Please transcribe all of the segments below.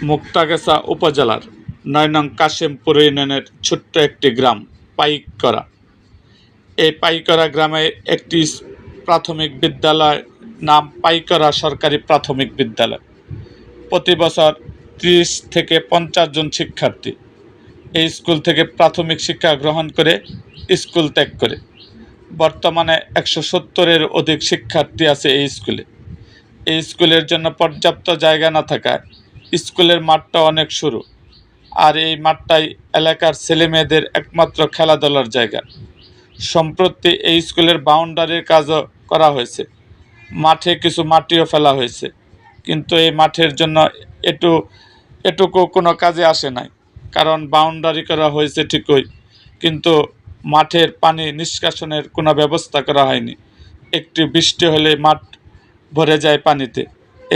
মুক্তাগাছা উপজেলার ৯ নং কাশিমপুর ইউনিয়নের ছোট্ট একটি গ্রাম পাইকরা। এই পাইকরা গ্রামে একটি প্রাথমিক বিদ্যালয়, নাম পাইকরা সরকারি প্রাথমিক বিদ্যালয়। প্রতি বছর ৩০ থেকে ৫০ জন শিক্ষার্থী এই স্কুল থেকে প্রাথমিক শিক্ষা গ্রহণ করে স্কুল ত্যাগ করে। বর্তমানে ১৭০-এর অধিক শিক্ষার্থী আছে এই স্কুলে। এই স্কুলের জন্য পর্যাপ্ত জায়গা না থাকায় স্কুলের মাঠটা অনেক সরু, আর এই মাঠটাই এলাকার ছেলেমেয়েদের একমাত্র খেলাধুলার জায়গা। সম্প্রতি এই স্কুলের বাউন্ডারির কাজও করা হয়েছে, মাঠে কিছু মাটিও ফেলা হয়েছে, কিন্তু এই মাঠের জন্য এটুকু কোনো কাজে আসে নাই। কারণ বাউন্ডারি করা হয়েছে ঠিকই, কিন্তু মাঠের পানি নিষ্কাশনের কোনো ব্যবস্থা করা হয়নি। একটু বৃষ্টি হলে মাঠ ভরে যায় পানিতে।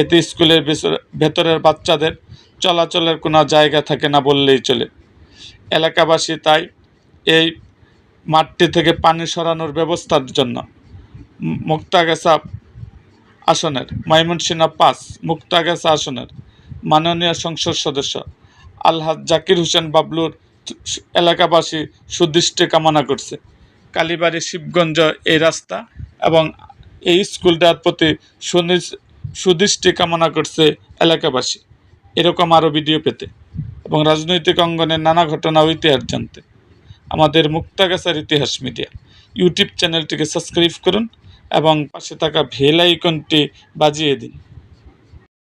এতে স্কুলের ভেতরের বাচ্চাদের চলাচলের কোনো জায়গা থাকে না বললেই চলে। এলাকাবাসী তাই এই মাঠটি থেকে পানি সরানোর ব্যবস্থার জন্য মুক্তাগাছা আসনের ময়মনসিংহ ৫ মুক্তাগাছা আসনের মাননীয় সংসদ সদস্য আলহাজ জাকির হোসেন বাবলুর এলাকাবাসী সুদৃষ্টি কামনা করছে। কালীবাড়ি শিবগঞ্জ এই রাস্তা এবং এই স্কুলটার প্রতি সুদৃষ্টি কামনা করছে এলাকাবাসী। এরকম আরও ভিডিও পেতে এবং রাজনৈতিক অঙ্গনের নানা ঘটনা ও ইতিহাস জানতে আমাদের মুক্তাগাছার ইতিহাস মিডিয়া ইউটিউব চ্যানেলটিকে সাবস্ক্রাইব করুন এবং পাশে থাকা বেল আইকনটি বাজিয়ে দিন।